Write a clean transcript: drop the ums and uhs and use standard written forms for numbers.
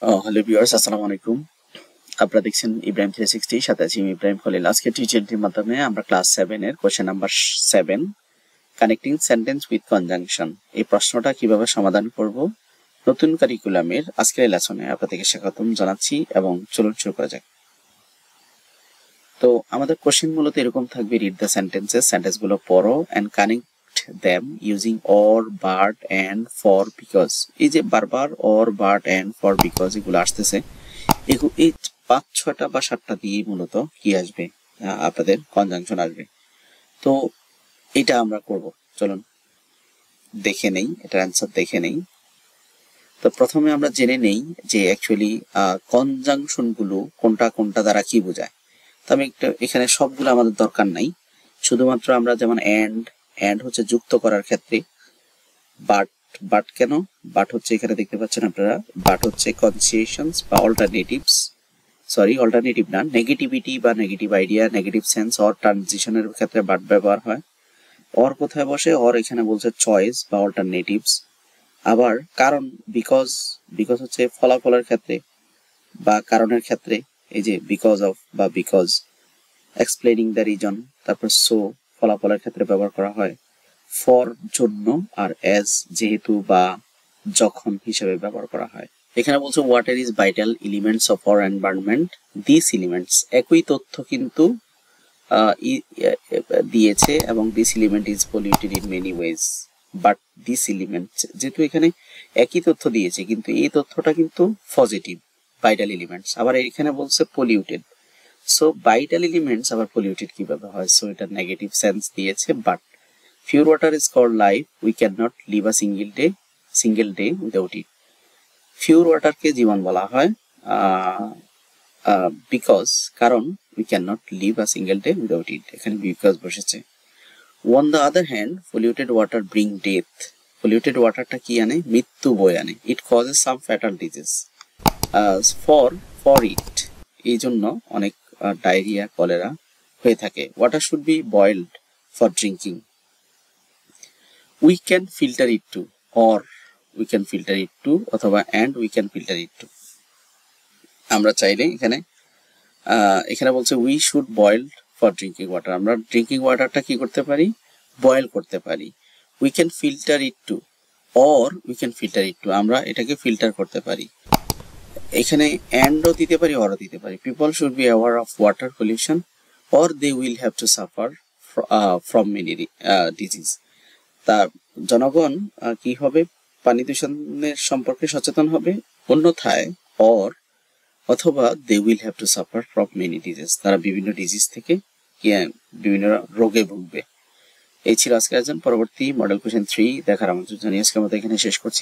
Hello viewers, আসসালামু আলাইকুম। আপনারা দেখছেন ইব্রাহিম 360, সাথে আছি আমি ইব্রাহিম খলিল। আজকে টিউটোরিয়ালটির মাধ্যমে আমরা ক্লাস 7 এর question number 7 connecting sentence with conjunction এই প্রশ্নটা কিভাবে সমাধান করব নতুন কারিকুলামের আজকের লেসনে আপনাদেরকে স্বাগতম জানাচ্ছি এবং চলুন শুরু করা যাক। তো আমাদের কোশ্চেন মূলত এরকম থাকবে: রিড দ্য সেন্টেন্সেস, সেন্টেন্সগুলো পড়ো, and connect them using or, but, and, for, because। এই যে বারবার or, but, and, for, because এগুলো আসতেছে, এই 5-6টা বা 7টা দিয়ে মূলত কি আসবে, আপনাদের কনজাংশন আসবে। তো এটা আমরা করব, চলুন দেখে নেই, এটার অ্যান্সার দেখে নেই। তো প্রথমে আমরা জেনে নেই যে অ্যাকচুয়ালি কনজাংশন গুলো কোনটা কোনটা দ্বারা কি বোঝায়। তো আমি একটা এখানে সবগুলো আমাদের দরকার নাই, শুধুমাত্র আমরা যেমন এন্ড হচ্ছে যুক্ত করার ক্ষেত্রে, বাট কেন, বাট হচ্ছে এখানে দেখতে পাচ্ছেন আপনারা, বাট হচ্ছে কনসিয়েশনস বা অল্টারনেটিভস, অল্টারনেটিভ না, নেগেটিভিটি বা negative idea, negative sense or ট্রানজিশনের ক্ষেত্রে বাট ব্যবহার হয়। অর কোথায় বসে, অর এখানে বলছে চয়েস বা অল্টারনেটিভস। আবার কারণ, বিকজ হচ্ছে ফলাফলের ক্ষেত্রে বা কারণের ক্ষেত্রে, এই যে বিকজ অফ বা বিকজ, এক্সপ্লেনিং দ্য রিজন, তারপর সো ফলাফলের ক্ষেত্রে ব্যবহার করা হয়। ফর জন্য, আর এজ যেহেতু বা যখন হিসেবে ব্যবহার করা হয়। এখানে বলছে water is vital elements of our environment, this elements, একই তথ্য কিন্তু দিয়েছে, এবং this element is polluted in many ways, but this element, যেহেতু এখানে একই তথ্য দিয়েছে কিন্তু এই তথ্যটা কিন্তু পজিটিভ, ভাইটাল এলিমেন্টস, আবার এখানে বলছে পলিউটেড। সো ভাইটাল এলিমেন্টস আবার পলিউটেড কিভাবে হয়, সো এটা নেগেটিভ সেন্স দিয়েছে। But pure water is called life, we can not live a single day without it. Pure ওয়াটারকে জীবন বলা হয়, বিকজ, কারণ we can not live a single day without it, এখানে বিকজ বসেছে। On the other hand, polluted water bring death, polluted ওয়াটারটা কি আনে, মৃত্যু বয়ে আনে। It causes some fatal disease, for it, এই জন্য অনেক ডায়রিয়া, কলেরা হয়ে থাকে। Water should be boiled for drinking, we can filter it too, or we can filter it too, অথবা and we can filter it too. আমরা চাইলে এখানে বলছে we should boil for drinking water, আমরা drinking ওয়াটারটা কি করতে পারি, বয়েল করতে পারি। We can filter it too, or we can filter it too, আমরা এটাকে ফিল্টার করতে পারি। এখানে অ্যান্ডও দিতে পারি, অরও দিতে পারি। People should be aware of water pollution, or they will have to suffer from many disease. তা জনগণ কি হবে, পানি দূষণের সম্পর্কে সচেতন হবে, অন্যথায় অথবা they will have to suffer from many disease, তারা বিভিন্ন ডিজিজ থেকে বিভিন্ন রোগে ভুগবে। এই ছিল আজকের আয়োজন। পরবর্তী মডেল কোশ্চেন 3 দেখার আমন্ত্রণ জানিয়ে আজকের মতো এখানে শেষ করছি।